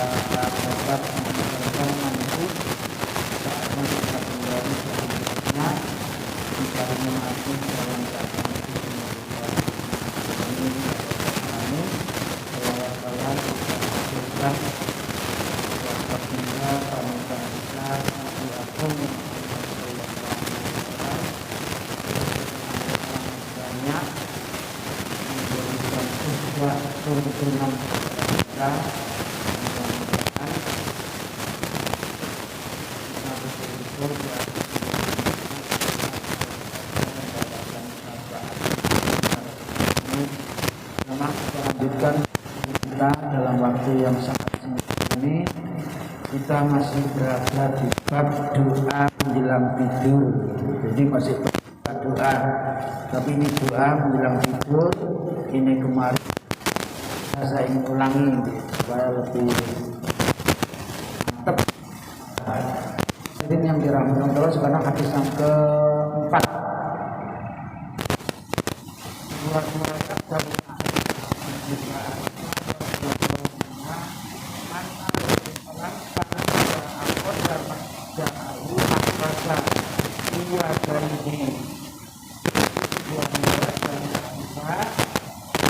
dapat mengajarkan mampu saat kita kembali ke hidupnya kita mengaku dalam keadaan ini kami selawat kita hadirkan waspada panutan kita Nabi Agung banyak memberikan surga turunan kita. Lanjutkan kita dalam waktu yang sangat singkat ini, kita masih berada di bab doa menjelang tidur. Jadi masih doa, tapi ini doa menjelang tidur. Ini kemarin saya ingin ulangi supaya lebih mantap. Ini yang dirahmati Allah sekarang hadis yang keempat.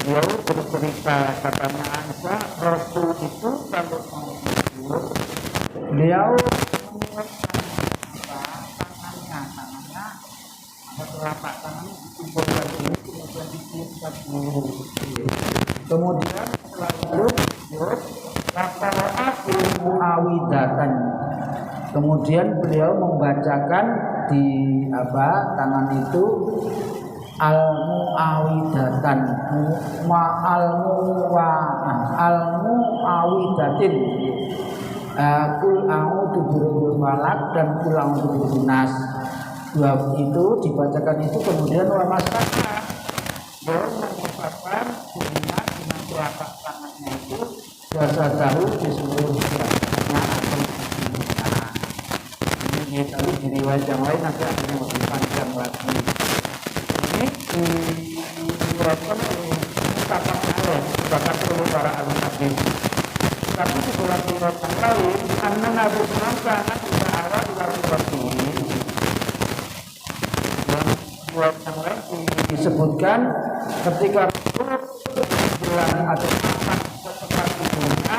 Beliau bercerita, katanya Aisyah, Rasul itu kalau mau tidur, beliau tangannya telapak tangannya dikumpulkan dulu, kemudian dikumpulkan dulu. Kemudian setelah itu muawidatan. Kemudian beliau membacakan di tangan itu al-muawidatan al-muawidatin kul a'udzu birabbil falaq dan kul a'udzu birabbin nas. Dua itu dibacakan itu, kemudian wa masaka beliau mengucapkan dengan telapak tangannya itu jasa tahu di seluruh badannya atau ini tadi di riwayat yang lain nanti akan lebih panjang lagi. Ini diriwayatkan ungkapan Allah bahkan perlu para ahli hadis. Tapi di dalam riwayat yang lain, anna Nabi Sallallahu Alaihi Wasallam kita arah dalam riwayat ini. Dalam riwayat yang lain disebutkan ketika bulan atau makan setelah tidurnya,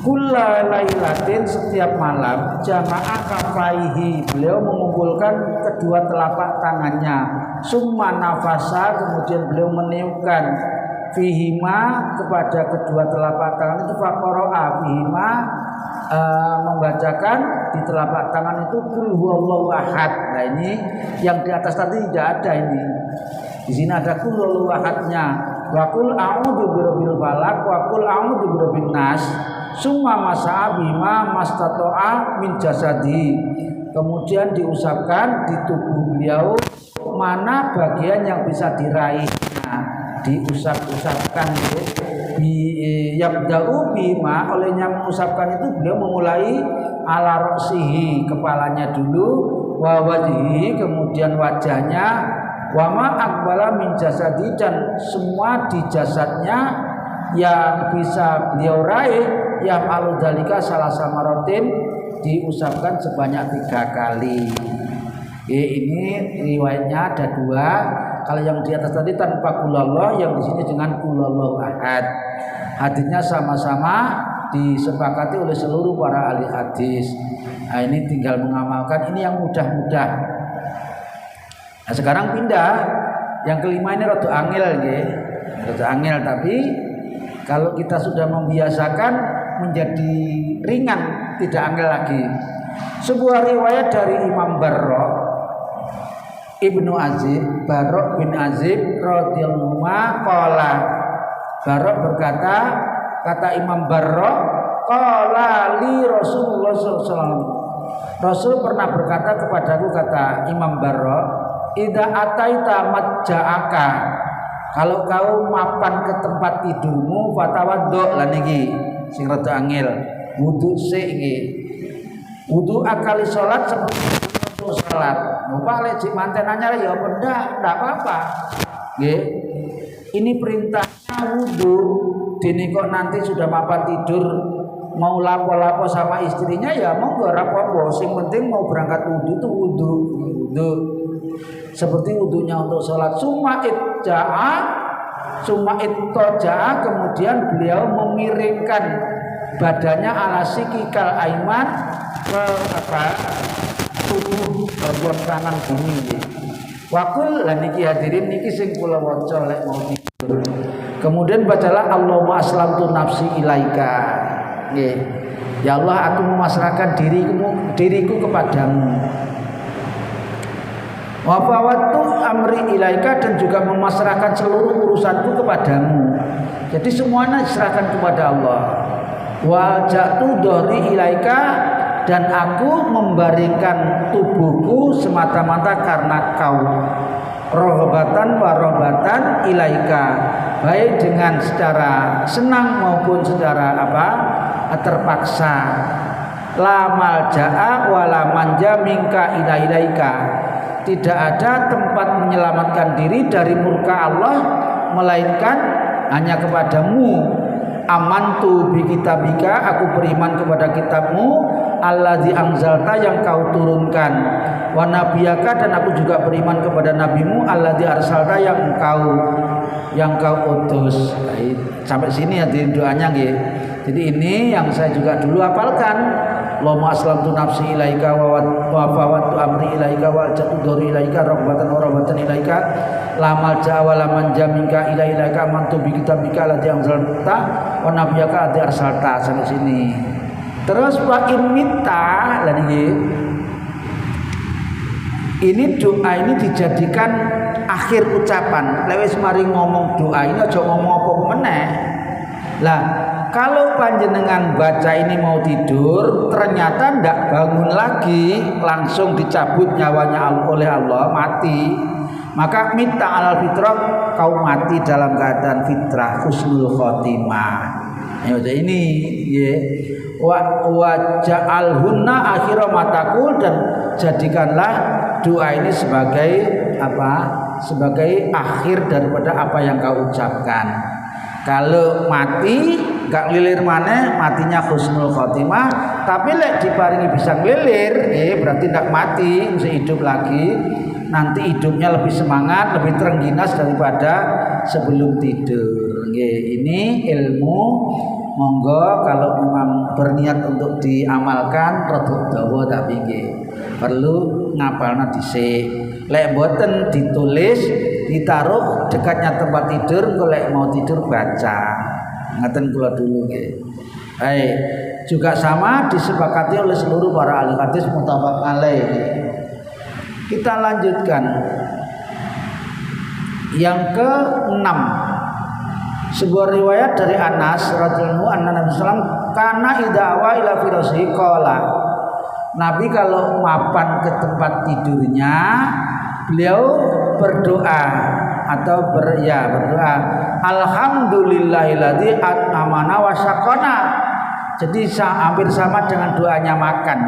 kulla lailatin setiap malam jamaah kafaihi beliau mengumpulkan kedua telapak tangannya, summa nafasa kemudian beliau meniupkan fihima kepada kedua telapak tangan itu faqara'a fihima membacakan di telapak tangan itu qul huwallahu ahad. Nah ini yang di atas tadi tidak ada, ini di sini ada qul huwallahu ahadnya, wa qul a'udzu birabbil falaq wa qul a'udzu birabbin nas. Summa masa'a bima mastata'a min jasadi. Kemudian diusapkan di tubuh beliau mana bagian yang bisa diraihnya, diusap-usapkan yabda'u bima, olehnya mengusapkan itu beliau memulai ala ra'sihi kepalanya dulu, wa wajhihi kemudian wajahnya, wa ma aqbala min jasadi dan semua di jasadnya yang bisa beliau raih yang aludalika salah samarotin diusapkan sebanyak 3 kali. Ini riwayatnya ada 2. Kalau yang di atas tadi tanpa kulallah, yang di sini dengan kulallah ahad. Hadisnya sama-sama disepakati oleh seluruh para ahli hadis. Nah, ini tinggal mengamalkan, ini yang mudah-mudah. Nah, sekarang pindah yang kelima, ini rada angel nggih. Rada angel, tapi kalau kita sudah membiasakan menjadi ringan, tidak angel lagi. Sebuah riwayat dari Imam Barra Ibnu Azib, Barra bin Azib radhiyallahu anhu qala. Barra berkata, kata Imam Barra, qala li Rasulullah sallallahu alaihi wasallam. Rasul pernah berkata kepadaku, kata Imam Barra, idza ataita majja'aka, kalau kau mapan ke tempat tidurmu fatawaddo lan iki sing rada angel, wudu sik iki. Wudu akali salat seperti salat. Mumpah lek jek manten anyar ya ndak apa-apa. Nggih. Ini perintahnya wudu. Dene kok nanti sudah mapan tidur mau lapo-lapo sama istrinya ya monggo rapopo, sing penting mau berangkat wudu itu wudu seperti wudunya untuk sholat. Summa ittoja'a, kemudian beliau memiringkan badannya ala sikikal aiman ke tubuh bagian kanan bumi. Wakul lan niki hadirin niki sing kula waca lek mau tidur. Kemudian bacalah Allahumma aslamtu nafsi ilaika. Nggih. Ya Allah, aku memasrahkan diriku kepadamu. Wa fawattu amri ilaika, dan juga memasrahkan seluruh urusanku kepadamu. Jadi semuanya diserahkan kepada Allah. Wa ja'tu dhari ilaika, dan aku membaringkan tubuhku semata-mata karena kau. Rohbatan wa rohbatan ilaika, baik dengan secara senang maupun secara terpaksa. La malja'a wa la manja minka ilaika, tidak ada tempat menyelamatkan diri dari murka Allah melainkan hanya kepadamu. Amantu bi kitabika, aku beriman kepada kitabmu, alladzi anzalta, yang kau turunkan, wa nabiyaka, dan aku juga beriman kepada nabimu, alladzi arsalta, yang kau utus. Sampai sini ya doanya nggih. Jadi ini yang saya juga dulu hafalkan. Allahumma aslamtu nafsi ilaika wa fawattu amri ilaika wa ja'tu dhari ilaika rabbatan wa rabbatan ilaika la malja wa la manja minka ilaika amantu bi kitabika alladzi anzalta wa nabiyyaka alladzi arsalta. Sampai sini. Terus wa imita lagi. Ini doa ini dijadikan akhir ucapan. Lewis mari ngomong doa ini aja ngomong apa meneh. Lah, kalau panjenengan baca ini mau tidur, ternyata ndak bangun lagi, langsung dicabut nyawanya oleh Allah, mati. Maka minta alal fitrah, kau mati dalam keadaan fitrah, husnul khotimah. Ini ya. Wa ja'alhunna akhira matakul, dan jadikanlah doa ini sebagai sebagai akhir daripada apa yang kau ucapkan. Kalau mati gak ngelilir maneh, matinya husnul khotimah. Tapi lek diparingi bisa ngelilir, berarti tidak mati, bisa hidup lagi. Nanti hidupnya lebih semangat, lebih terengginas daripada sebelum tidur. Ini ilmu, monggo kalau memang berniat untuk diamalkan rodok dawa, tapi perlu ngapalna dhisik. Lek boten ditulis, ditaruh dekatnya tempat tidur, lek mau tidur baca. Ngaten kula dulu nggih. Juga sama disepakati oleh seluruh para ahli hadis muttafaq alaih. Kita lanjutkan. Yang ke-6. Sebuah riwayat dari Anas radhiyallahu anhu, Nabi sallallahu kana idza awa ila firashihi qala. Nabi kalau mapan ke tempat tidurnya, beliau berdoa atau berdoa alhamdulillahilladzi at'amana wa syaqana. Jadi hampir sama dengan doanya makan.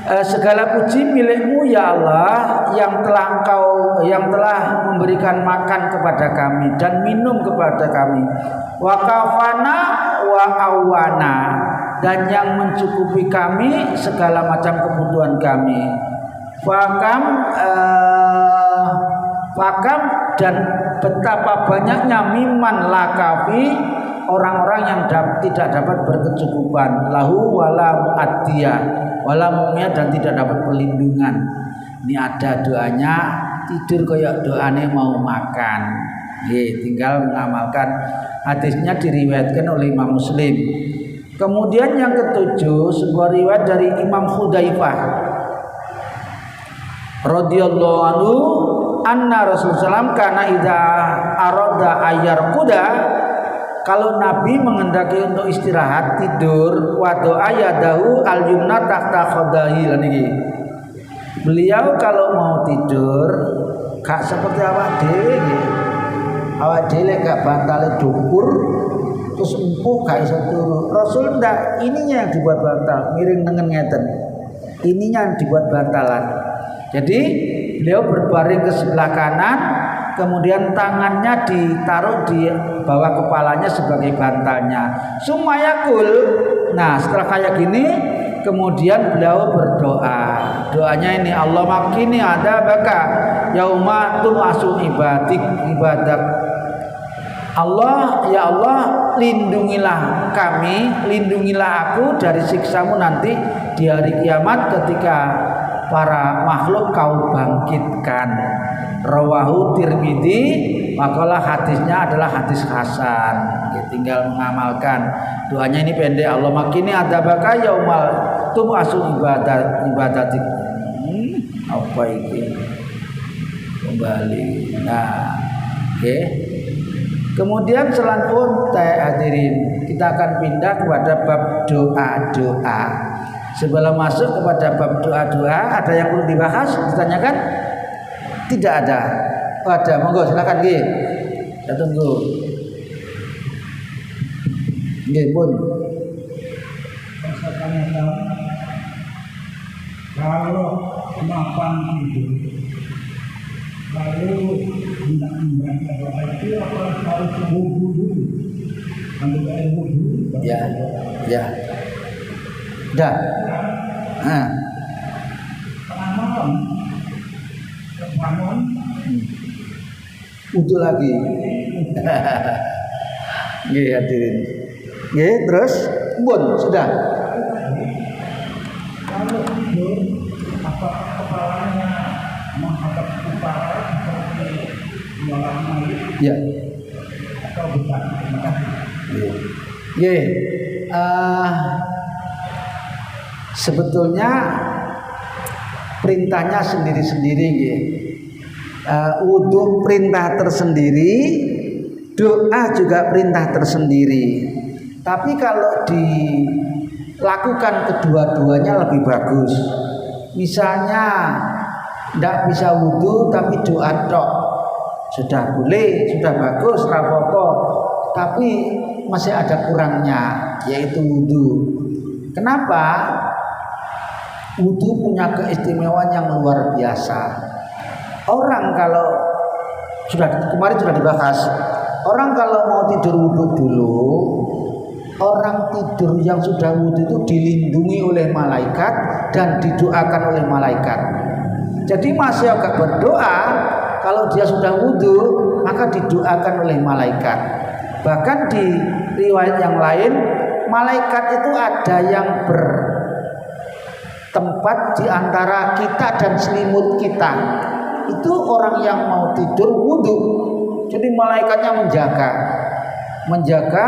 Segala puji milikmu ya Allah, yang telah memberikan makan kepada kami dan minum kepada kami, wa kafana wa awana, dan yang mencukupi kami segala macam kebutuhan kami. Fakam, dan betapa banyaknya miman lakafi, orang-orang yang tidak dapat berkecukupan, lahu wala mu'addiya wala mu'miyah, dan tidak dapat perlindungan. Ini ada doanya tidur kayak doane mau makan. Tinggal mengamalkan. Hadisnya diriwayatkan oleh Imam Muslim. Kemudian yang ke-7, sebuah riwayat dari Imam Hudzaifah radhiyallahu anhu, anna Rasulullah kana idza arada ayyar kuda, kalau Nabi mengendaki untuk istirahat tidur, wa doa yadahu al-yumna tahta khadaihi. Beliau kalau mau tidur gak seperti awak dhewe nggih. Awak dhewe gak bantale dukur terus empuk gak iso turu. Rasul ndak, ininya yang dibuat bantal, miring nengen ngeten. Ininya yang dibuat bantalan. Jadi beliau berbaring ke sebelah kanan, kemudian tangannya ditaruh di bawah kepalanya sebagai bantalnya. Sumayakul. Nah, setelah kayak gini kemudian beliau berdoa. Doanya ini, Allah makini ada baka yauma tumasu ibadat. Allah, ya Allah, lindungilah kami, lindungilah aku dari siksamu nanti di hari kiamat ketika para makhluk kau bangkitkan. Rawahu Tirmidzi, makalah hadisnya adalah hadis hasan. Ya, tinggal mengamalkan. Doanya ini pendek. Allah makini adabaka yaumal tubasu ibadatik. Apa ini? Kembali. Nah, oke. Kemudian selanjutnya hadirin, kita akan pindah kepada bab doa-doa. Sebelum masuk kepada bab doa-doa, ada yang perlu dibahas, ditanyakan? Tidak ada. Oh, ada, monggo silakan nggih. Kita tunggu. Nggih, pun. Kalau mapan tidur, lalu hendak membaca doa itu apa harus wudu dulu? Ambil air wudu. Ya, ya. Dah. Nah. Tengah malam bangun Wudu lagi. Nggih, hadirin. Nggih, terus pun sudah. kalau tidur apakah kepalanya menghadap ke barat seperti malam malam Ya. atau bukan? Terima kasih. Nggih. Sebetulnya perintahnya sendiri-sendiri nggih. Wudu perintah tersendiri, doa juga perintah tersendiri. Tapi kalau dilakukan kedua-duanya lebih bagus. Misalnya tidak bisa wudu tapi doa tok, sudah boleh, sudah bagus, rapopo. Tapi masih ada kurangnya, yaitu wudu. Kenapa? Wudu punya keistimewaan yang luar biasa. Orang kalau kemarin sudah dibahas, orang kalau mau tidur wudu dulu, orang tidur yang sudah wudu itu dilindungi oleh malaikat dan didoakan oleh malaikat. Jadi masih agak berdoa, kalau dia sudah wudu maka didoakan oleh malaikat. Bahkan di riwayat yang lain, malaikat itu ada yang bertempat di antara kita dan selimut kita. Itu orang yang mau tidur wudu. Jadi malaikatnya menjaga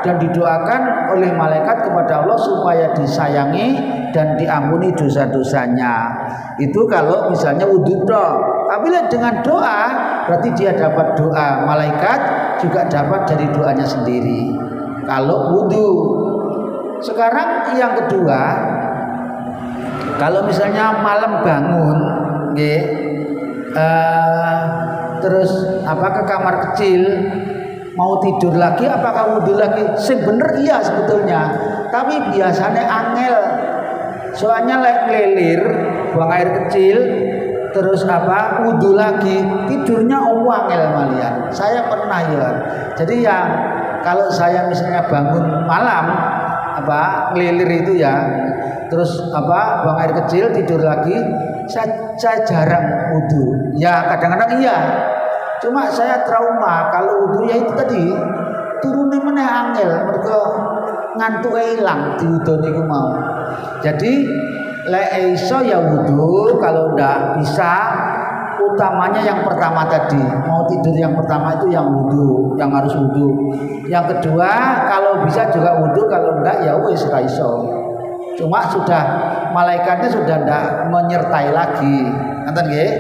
dan didoakan oleh malaikat kepada Allah supaya disayangi dan diampuni dosa-dosanya. Itu kalau misalnya wudu toh. Tapi dengan doa berarti dia dapat doa malaikat, juga dapat dari doanya sendiri. Kalau wudu. Sekarang yang kedua, kalau misalnya malam bangun, terus ke kamar kecil mau tidur lagi, apakah wudu lagi? Sebener iya sebetulnya, tapi biasanya angel. Soalnya lelir buang air kecil, terus wudu lagi, tidurnya angel malian. Saya pernah ya. Jadi ya kalau saya misalnya bangun malam ngelilir itu ya, terus buang air kecil tidur lagi, saya jarang wudu. Ya kadang-kadang iya, cuma saya trauma kalau wudu ya itu tadi turunnya meneh angel, mereka ngantuknya hilang di wudu niku mau. Jadi lek iso ya wudu, kalau ndak bisa utamanya yang pertama tadi, mau tidur yang pertama itu yang wudu, yang harus wudu. Yang kedua kalau bisa juga wudu, kalau enggak ya wis ra iso. Cuma sudah malaikatnya sudah tidak menyertai lagi, ngerti nggih?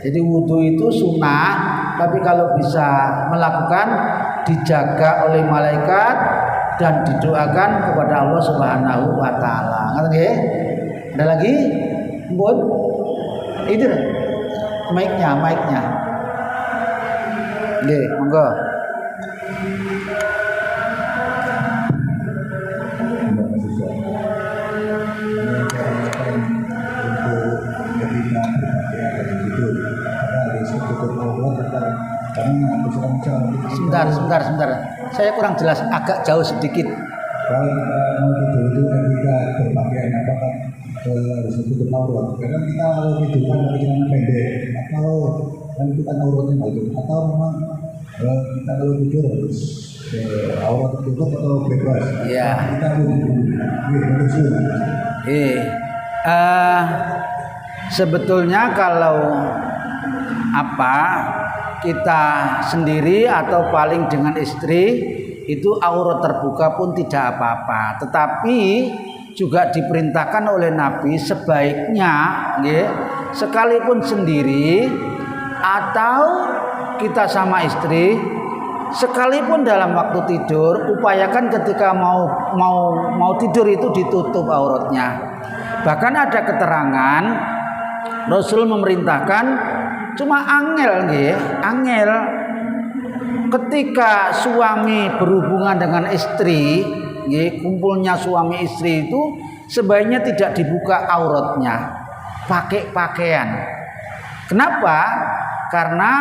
Jadi wudu itu sunnah, tapi kalau bisa melakukan dijaga oleh malaikat dan didoakan kepada Allah Subhanahu wa taala. Ngerti nggih? Ada lagi? Mbon? Itu mic-nya. Nggih, monggo. Ketika berbahagia dan tidur, ada risiko Allah tentang bisa. Sebentar. Saya kurang jelas, agak jauh sedikit. Kalau mau tidur itu ketika berpakaian apakah harus tutup aurat? Karena kita kalau tidur kan pakai celana pendek, atau kan itu kan auratnya nggak tutup, atau memang kita kalau tidur harus aurat tertutup atau bebas? Iya. Kita tidur, betul. Sebetulnya kalau kita sendiri atau paling dengan istri itu aurat terbuka pun tidak apa-apa, tetapi juga diperintahkan oleh Nabi sebaiknya sekalipun sendiri atau kita sama istri, sekalipun dalam waktu tidur, upayakan ketika mau tidur itu ditutup auratnya. Bahkan ada keterangan Rasul memerintahkan, cuma angel ketika suami berhubungan dengan istri, kumpulnya suami istri itu sebaiknya tidak dibuka auratnya, pakai pakaian. Kenapa? Karena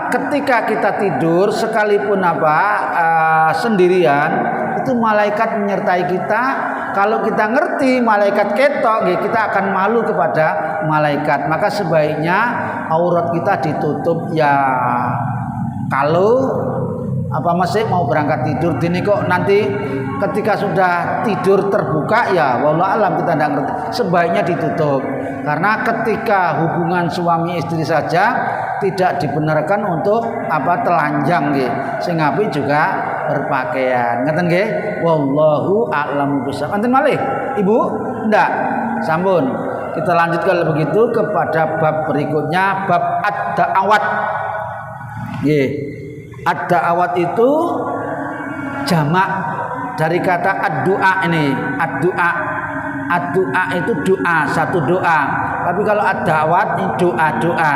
ketika kita tidur sekalipun sendirian, itu malaikat menyertai kita. Kalau kita ngerti malaikat ketok, kita akan malu kepada malaikat. Maka sebaiknya aurat kita ditutup ya. Kalau masih mau berangkat tidur, ini kok nanti ketika sudah tidur terbuka ya, wallahu alam, kita tidak ngerti. Sebaiknya ditutup. Karena ketika hubungan suami istri saja tidak dibenarkan untuk telanjang sing apik juga berpakaian. Ngeten nggih? Wallahu a'lam bishawab. Enten malih, Ibu? Ndak. Sampun. Kita lanjut kalau begitu kepada bab berikutnya, bab ad-da'awat. Nggih. Ad-da'awat itu jamak dari kata ad-du'a ini. Ad-du'a. Ad-du'a itu doa, satu doa. Tapi kalau ad-da'awat ini doa-doa.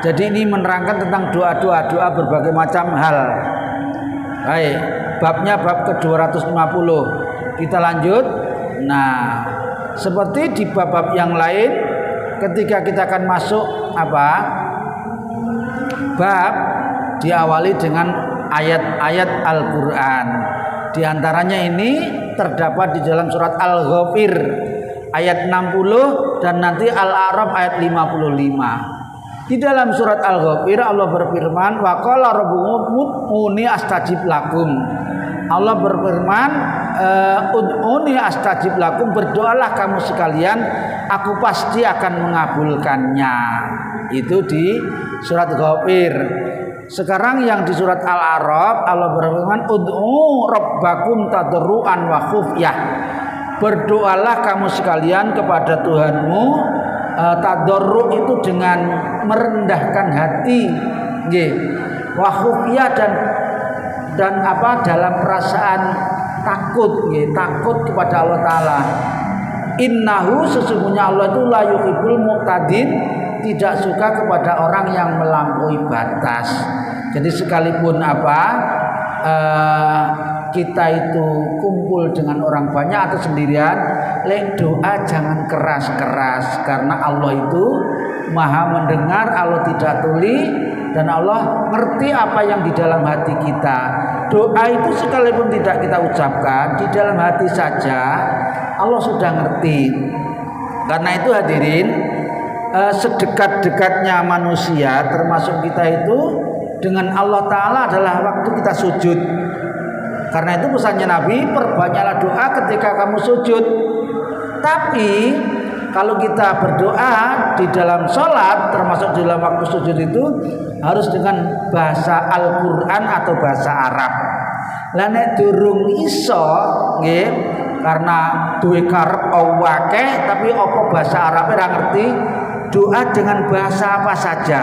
Jadi ini menerangkan tentang doa-doa berbagai macam hal. Baik, babnya bab ke-250. Kita lanjut. Nah, seperti di bab-bab yang lain, ketika kita akan masuk bab diawali dengan ayat-ayat Al-Qur'an. Di antaranya ini terdapat di dalam surat Al-Ghafir ayat 60 dan nanti Al-A'raf ayat 55. Di dalam surat Al-Ghafir Allah berfirman, wa qala rabbukum ud'uni astajib lakum. Allah berfirman, ud'uni astajib lakum, berdoalah kamu sekalian, aku pasti akan mengabulkannya. Itu di surat Ghafir. Sekarang yang di surat Al-A'raf Allah berfirman, ud'u rabbakum tadarruan wa khufyah. Berdoalah kamu sekalian kepada Tuhanmu, tadarru itu dengan merendahkan hati, wa khufyah dan dalam perasaan takut, takut kepada Allah Ta'ala. Innahu, sesungguhnya Allah itu la yuhibbul muqtadin, tidak suka kepada orang yang melampaui batas. Jadi sekalipun kita itu kumpul dengan orang banyak atau sendirian, doa jangan keras-keras, karena Allah itu Maha mendengar, Allah tidak tuli, dan Allah ngerti apa yang di dalam hati kita. Doa itu sekalipun tidak kita ucapkan, di dalam hati saja Allah sudah ngerti. Karena itu hadirin, sedekat-dekatnya manusia termasuk kita itu dengan Allah Ta'ala adalah waktu kita sujud. Karena itu pesannya Nabi, perbanyaklah doa ketika kamu sujud. Tapi kalau kita berdoa di dalam sholat, termasuk di dalam waktu sujud itu harus dengan bahasa Al-Quran atau bahasa Arab. Lah nek durung iso, nggih, karena duwe karep awake tapi apa bahasa Arabnya ora ngerti, doa dengan bahasa apa saja.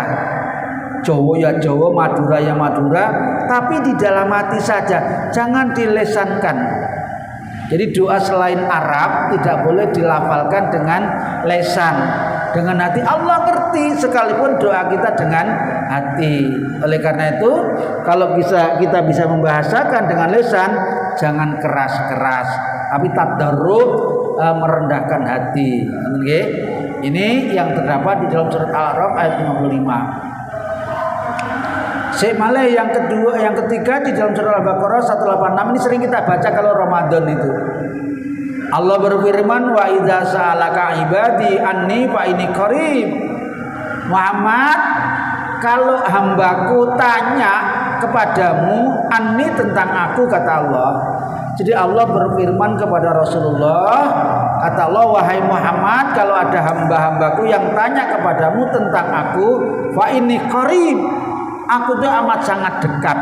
Jawa ya Jawa, Madura ya Madura, tapi di dalam hati saja, jangan dilesankan. Jadi doa selain Arab tidak boleh dilafalkan dengan lesan, dengan hati. Allah ngerti sekalipun doa kita dengan hati. Oleh karena itu, kalau kita bisa membahasakan dengan lesan, jangan keras-keras, tapi tadarruk, merendahkan hati. Ini yang terdapat di dalam surat Al-A'raf ayat 55. Malah yang kedua, yang ketiga di dalam surah Al-Baqarah 186 ini sering kita baca kalau Ramadan itu. Allah berfirman, wa idza sa'alaka ibadi anni fa inni qarib. Muhammad, kalau hambaku tanya kepadamu anni tentang aku, kata Allah. Jadi Allah berfirman kepada Rasulullah, kata Allah, wahai Muhammad, kalau ada hamba-hambaku yang tanya kepadamu tentang aku, fa inni qarib, aku tuh amat sangat dekat.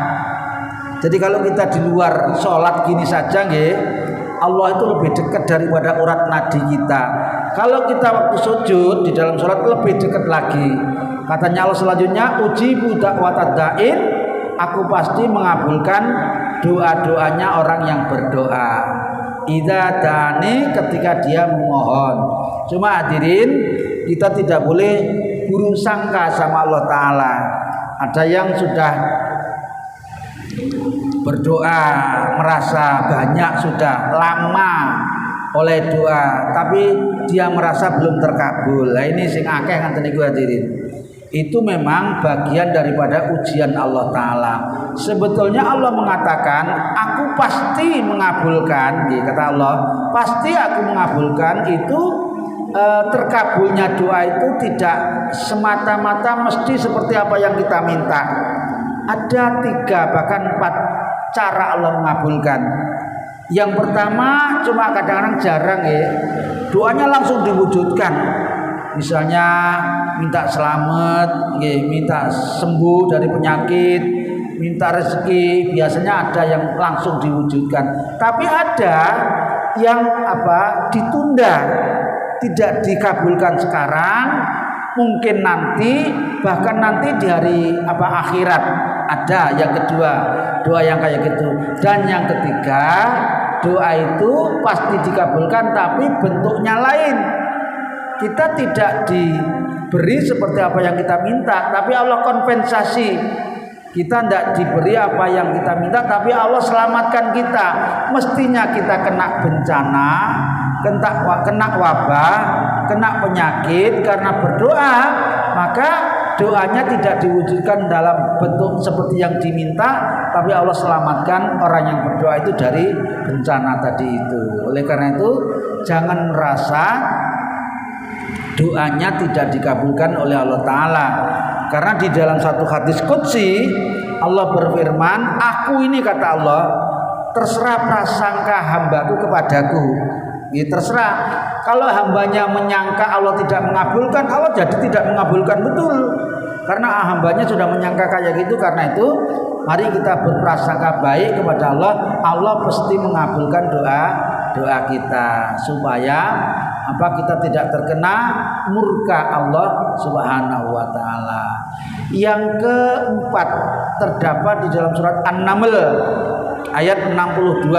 Jadi kalau kita di luar sholat gini saja nggih, Allah itu lebih dekat daripada urat nadi kita. Kalau kita waktu sujud di dalam sholat lebih dekat lagi. Katanya Allah selanjutnya, ujibu da'watad da'in, aku pasti mengabulkan doa-doanya orang yang berdoa. Idza da'ani, ketika dia memohon. Cuma hadirin, kita tidak boleh buruk sangka sama Allah Ta'ala. Ada yang sudah berdoa merasa banyak, sudah lama oleh doa, tapi dia merasa belum terkabul. Nah ini sing akeh ngoten niku hadirin. Itu memang bagian daripada ujian Allah Ta'ala. Sebetulnya Allah mengatakan, aku pasti mengabulkan, kata Allah, pasti aku mengabulkan. Itu terkabulnya doa itu tidak semata-mata mesti seperti apa yang kita minta. Ada 3 bahkan 4 cara Allah mengabulkan. Yang pertama, cuma kadang-kadang jarang ya, doanya langsung diwujudkan. Misalnya minta selamat, minta sembuh dari penyakit, minta rezeki, biasanya ada yang langsung diwujudkan. Tapi ada yang ditunda, tidak dikabulkan sekarang, mungkin nanti, bahkan nanti di hari akhirat. Ada yang kedua, doa yang kayak gitu. Dan yang ketiga, doa itu pasti dikabulkan tapi bentuknya lain. Kita tidak diberi seperti apa yang kita minta, tapi Allah kompensasi. Kita tidak diberi apa yang kita minta, tapi Allah selamatkan kita. Mestinya kita kena bencana, kena wabah, kena penyakit karena berdoa, maka doanya tidak diwujudkan dalam bentuk seperti yang diminta, tapi Allah selamatkan orang yang berdoa itu dari bencana tadi itu. Oleh karena itu, jangan merasa doanya tidak dikabulkan oleh Allah Ta'ala. Karena di dalam satu hadis qudsi Allah berfirman, aku ini, kata Allah, terserah prasangka hambaku kepadaku. Ya, terserah. Kalau hambanya menyangka Allah tidak mengabulkan, Allah jadi tidak mengabulkan, betul. Karena hambanya sudah menyangka kayak gitu. Karena itu mari kita berprasangka baik kepada Allah. Allah pasti mengabulkan doa kita, supaya kita tidak terkena murka Allah Subhanahu wa Ta'ala. Yang keempat terdapat di dalam surat An-Naml ayat 62.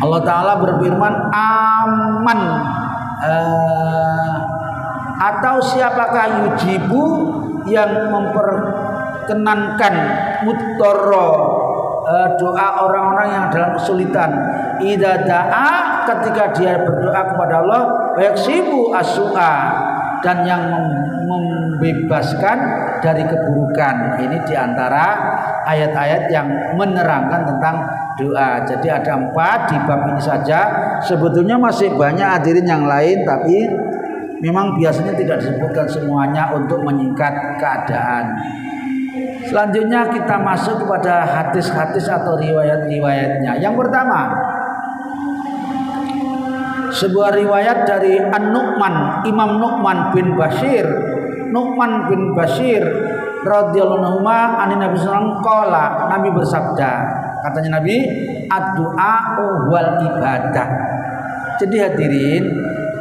Allah Ta'ala berfirman, aman atau siapakah yujibu, yang memperkenankan mudorro, doa orang-orang yang dalam kesulitan, idza da'a, ketika dia berdoa kepada Allah, yaksibu as-su'a, dan yang membebaskan dari keburukan. Ini diantara ayat-ayat yang menerangkan tentang doa. Jadi ada 4 di bab ini saja. Sebetulnya masih banyak hadirin yang lain, tapi memang biasanya tidak disebutkan semuanya untuk menyingkat keadaan. Selanjutnya kita masuk kepada hadis-hadis atau riwayat-riwayatnya. Yang pertama, sebuah riwayat dari An-Nu'man, Imam Nu'man bin Bashir. Nu'man bin Bashir radhiyallahu anhu an Nabi sallallahu alaihi wasallam, Nabi bersabda, katanya Nabi, ad-du'a wal ibadah. Jadi hadirin,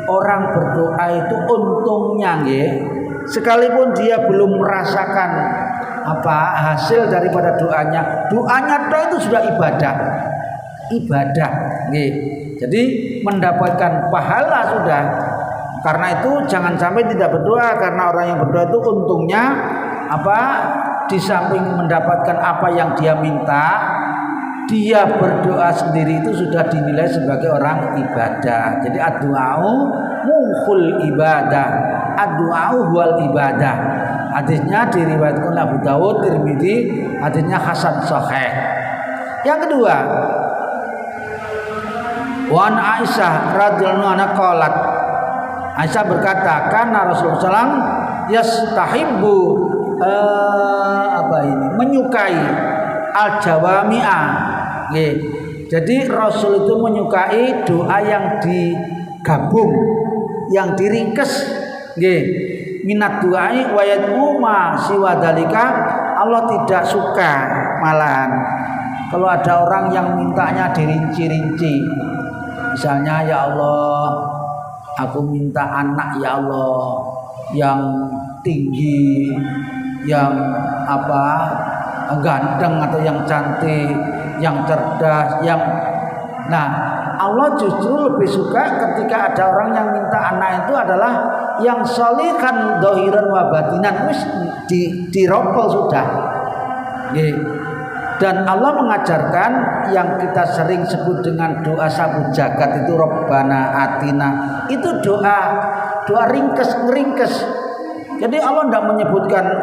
orang berdoa itu untungnya nggih, sekalipun dia belum merasakan hasil daripada doanya itu sudah ibadah nggih. Jadi mendapatkan pahala sudah. Karena itu jangan sampai tidak berdoa, karena orang yang berdoa itu untungnya di samping mendapatkan apa yang dia minta, dia berdoa sendiri itu sudah dinilai sebagai orang ibadah. Jadi ad-du'a'u mukhul ibadah, ad-du'a'u wal ibadah. Hadisnya diriwayatkan Abu Dawud, Tirmidzi, hadisnya hasan sahih. Yang kedua, Wan Aisyah radhiyallahu anha qalat. Aisyah berkata, karena Rasulullah SAW yastahibbu menyukai al-jawami'ah. Jadi Rasul itu menyukai doa yang digabung, yang diringkes. Minat du'ai wa yad'u ma siwa dalika, Allah tidak suka malahan kalau ada orang yang mintanya dirinci-rinci. Misalnya, ya Allah, aku minta anak ya Allah yang tinggi, yang ganteng atau yang cantik, yang cerdas, Allah justru lebih suka ketika ada orang yang minta anak itu adalah yang sholihan dohiran wa batinan, diropel sudah. Dan Allah mengajarkan yang kita sering sebut dengan doa sabu jagat itu, Rabbana atina, itu doa ringkes. Jadi Allah tidak menyebutkan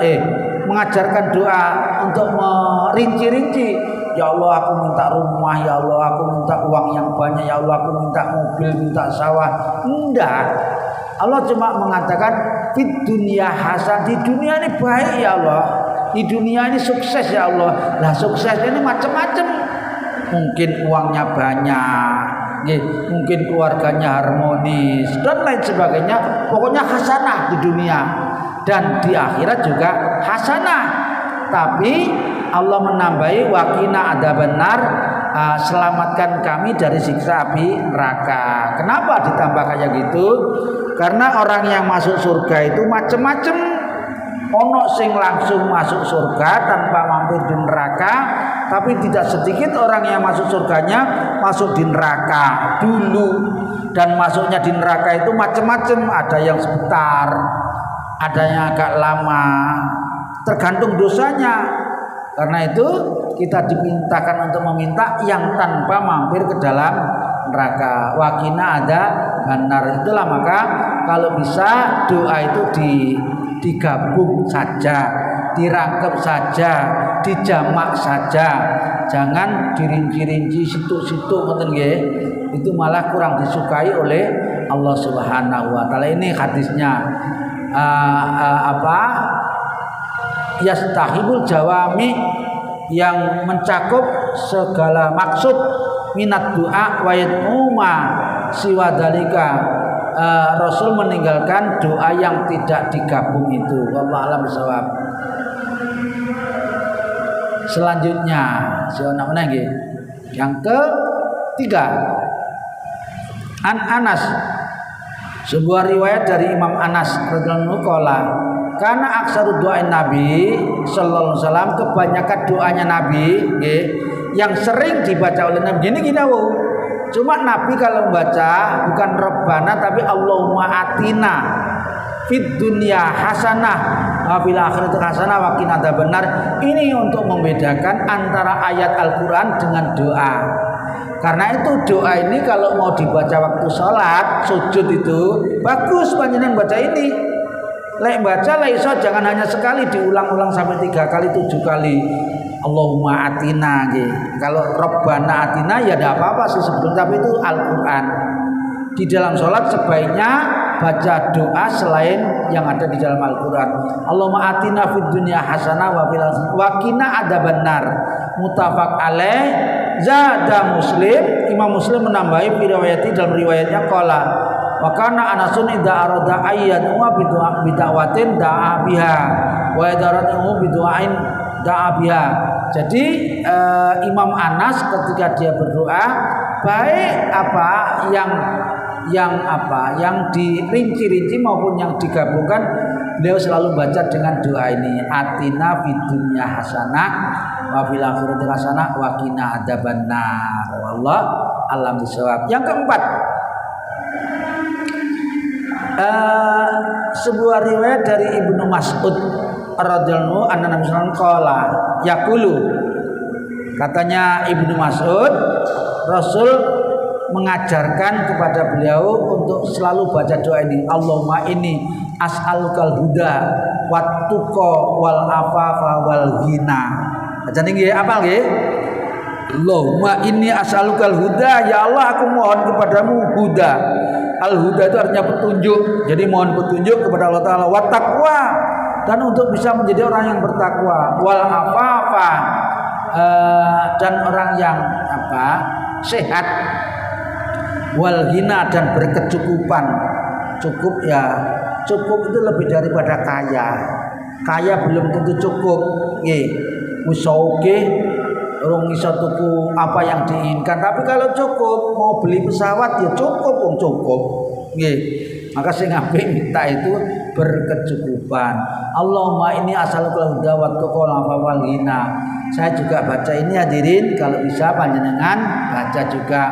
mengajarkan doa untuk merinci-rinci. Ya Allah, aku minta rumah, ya Allah, aku minta uang yang banyak, ya Allah, aku minta mobil, minta sawah. Enggak. Allah cuma mengatakan di dunia hasan, di dunia ini baik ya Allah, di dunia ini sukses ya Allah. Lah sukses ini macam-macam. Mungkin uangnya banyak, mungkin keluarganya harmonis dan lain sebagainya. Pokoknya hasanah di dunia dan di akhirat juga hasanah. Tapi Allah menambahi waqina adzabannar, selamatkan kami dari siksa api neraka. Kenapa ditambah kayak gitu? Karena orang yang masuk surga itu macam-macam. Ono sing langsung masuk surga tanpa mampir di neraka, tapi tidak sedikit orang yang masuk surganya masuk di neraka dulu. Dan masuknya di neraka itu macam-macam, ada yang sebentar, ada yang agak lama, tergantung dosanya. Karena itu kita dimintakan untuk meminta yang tanpa mampir ke dalam neraka. Waqina ada benar. Itulah maka kalau bisa doa itu digabung saja, dirangkep saja, dijamak saja. Jangan dirinci-rinci situ-situ ngoten nggih. Itu malah kurang disukai oleh Allah Subhanahu wa taala. Ini hadisnya yastahibul jawami, yang mencakup segala maksud, minat doa wa yad'uma siwa dalika. Rasul meninggalkan doa yang tidak digabung itu. Wallahu a'lam bishawab. Selanjutnya yang ketiga, Anas, sebuah riwayat dari Imam Anas radhiyallahu anhu, karena aksaru doain Nabi sallallahu alaihi wasallam, kebanyakan doanya Nabi yang sering dibaca oleh Nabi gini. Cuma Nabi kalau membaca bukan Rabbana tapi Allahumma atina fid dunya hasanah wa fil akhirati hasanah wa qina adzabannar. Ini untuk membedakan antara ayat Al-Qur'an dengan doa. Karena itu doa ini kalau mau dibaca waktu sholat sujud itu bagus panjenengan baca ini. Lek baca lah iso, jangan hanya sekali, diulang-ulang sampai 3 kali 7 kali. Allahumma atina gitu. Kalau Rabbana atina ya tidak apa-apa sih sebetulnya, tapi itu Al-Qur'an. Di dalam sholat sebaiknya baca doa selain yang ada di dalam Al-Qur'an. Allahumma atina fid dunya hasanah wa fil akhirati wa qina adzabannar. Muttafaq alaih. Zada Muslim, Imam Muslim menambahi riwayati dalam riwayatnya qala wa kana Anasun idza arada ayyan wa bid'awatin da'a biha wa idaratu bid'ain da'a biha. Jadi Imam Anas ketika dia berdoa, baik yang dirinci-rinci maupun yang digabungkan, beliau selalu baca dengan doa ini, atina fid dunya hasanah wa fil akhirati hasanah wa qina adzabannar. Wallahu a'lam bishawab. Yang keempat, sebuah riwayat dari Ibnu Mas'ud radhiyallahu anhu, Nabi sallallahu alaihi wasallam yaqulu, katanya Ibnu Mas'ud, Rasul mengajarkan kepada beliau untuk selalu baca doa ini, Allahumma inni as'alukal huda wattuqa wal afafa wal ghina. Bacane nggih apal nggih? Allahumma inni as'alukal huda, ya Allah aku mohon kepadamu huda. Al huda itu artinya petunjuk. Jadi mohon petunjuk kepada Allah Taala, wa taqwa, dan untuk bisa menjadi orang yang bertakwa, wal afafa, dan orang yang sehat, wal ghina, dan berkecukupan. Cukup ya, cukup itu lebih daripada kaya. Kaya belum tentu cukup. Nggih, wis urung iso tuku apa yang diinginkan, tapi kalau cukup mau beli pesawat ya cukup, cukup. Nggih. Maka sing apik minta itu berkecukupan. Allahumma inni as'alukal huda wa tuqal wal ghina. Saya juga baca ini hadirin, kalau bisa panjenengan baca juga.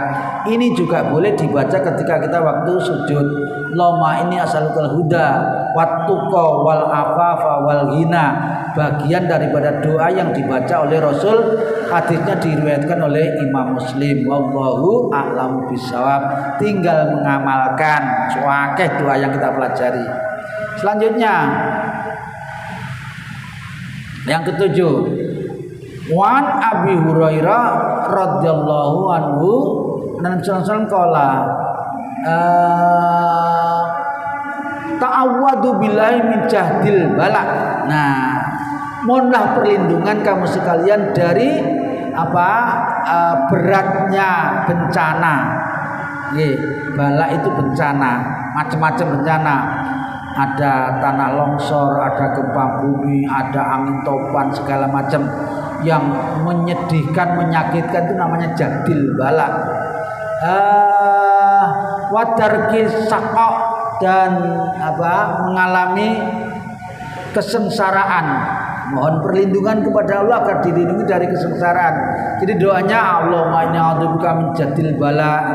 Ini juga boleh dibaca ketika kita waktu sujud. Allahumma inni as'alukal huda wa tuqa wal afafa wal ghina. Bagian daripada doa yang dibaca oleh Rasul, hadisnya diriwayatkan oleh Imam Muslim. Wallahu a'lamu bishawab. Tinggal mengamalkan suakeh doa yang kita pelajari. Selanjutnya yang ketujuh, Wan Abi Hurairah radhiyallahu anhu dan sallallahu qala ta'awwadu billahi min jahdil bala. Nah, mohonlah perlindungan kamu sekalian dari beratnya bencana. Bala itu bencana, macam-macam bencana. Ada tanah longsor, ada gempa bumi, ada angin topan, segala macam yang menyedihkan, menyakitkan, itu namanya jahdil bala. Wadarkil saqaq, dan mengalami kesengsaraan. Mohon perlindungan kepada Allah agar dilindungi dari kesengsaraan. Jadi doanya Allahumma inni a'udzubika min jahdil bala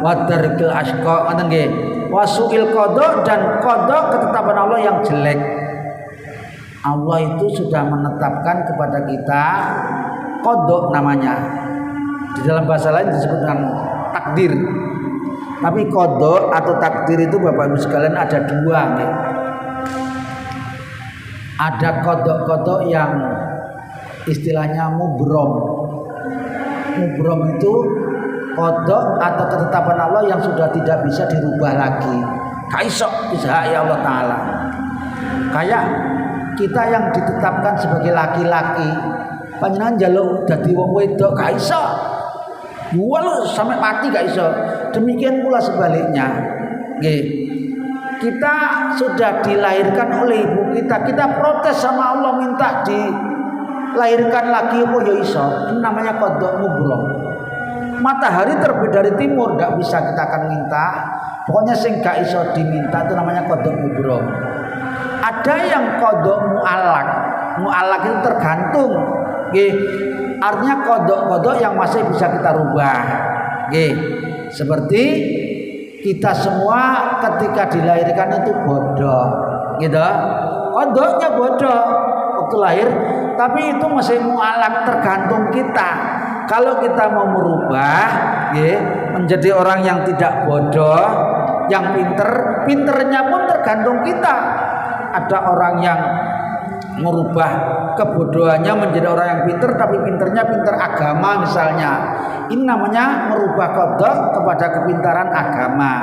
wa darkil asqa, ngoten nggih. Wasuil qada, dan qada ketetapan Allah yang jelek. Allah itu sudah menetapkan kepada kita qada namanya. Di dalam bahasa lain disebut dengan takdir. Tapi qada atau takdir itu Bapak Ibu sekalian ada dua nih. Ada kodok-kodok yang istilahnya mubrom. Mubrom itu kodok atau ketetapan Allah yang sudah tidak bisa dirubah lagi. Kaisok bisa ya Allah Ta'ala. Kayak kita yang ditetapkan sebagai laki-laki, panjenengan njaluk dadi wong wedok kaisok. Walau sampai mati kaisok. Demikian pula sebaliknya. Nggih. Kita sudah dilahirkan oleh ibu kita, kita protes sama Allah minta dilahirkan lagi, apa ya iso. Ini namanya kodok mubrom. Matahari terbit dari timur, tidak bisa kita akan minta. Pokoknya sing gak iso diminta itu namanya kodok mubrom. Ada yang kodok mu'alak. Mu'alak itu tergantung. Artinya kodok-kodok yang masih bisa kita rubah. Seperti kita semua ketika dilahirkan itu bodoh, gitu. Kodoknya bodoh waktu lahir, tapi itu masih mu'alak, tergantung kita. Kalau kita mau merubah, menjadi orang yang tidak bodoh, yang pinter, pinternya pun tergantung kita. Ada orang yang merubah kebodohannya menjadi orang yang pinter, tapi pinternya pinter agama misalnya. Ini namanya merubah kodok kepada kepintaran agama.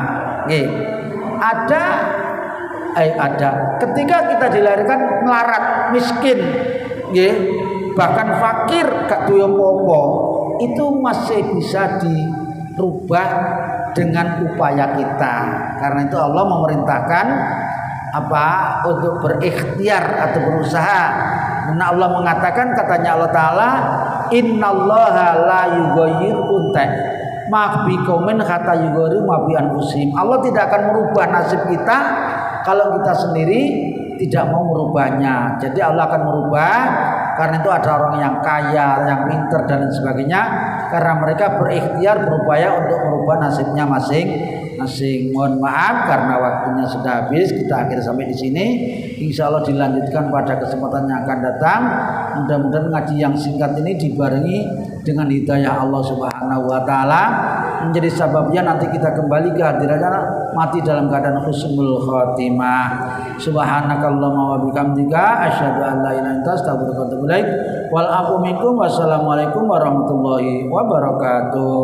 Ada ketika kita dilahirkan melarat, miskin, bahkan fakir, gak duwe apa-apa, itu masih bisa dirubah dengan upaya kita. Karena itu Allah memerintahkan untuk berikhtiar atau berusaha. Karena Allah mengatakan, katanya Allah Ta'ala, innallaha la yughayyiru ma biqaumin hatta yughayyiru ma bi anfusihim. Allah tidak akan merubah nasib kita kalau kita sendiri tidak mau merubahnya. Jadi Allah akan merubah. Karena itu ada orang yang kaya, yang pintar dan lain sebagainya, karena mereka berikhtiar, berupaya untuk merubah nasibnya masing-masing. Mohon maaf karena waktunya sudah habis, kita akhir sampai di sini. Insya Allah dilanjutkan pada kesempatan yang akan datang. Mudah-mudahan ngaji yang singkat ini dibarengi dengan hidayah Allah Subhanahu wa taala menjadi sababnya nanti kita kembali ke hadiratnya mati dalam keadaan husnul khotimah. Subhanakallahumma wa bihamdika asyhadu an la ilaha illa anta astaghfiruka wa atubu ilaik. Wal aqu minkum wassalamualaikum warahmatullahi wabarakatuh.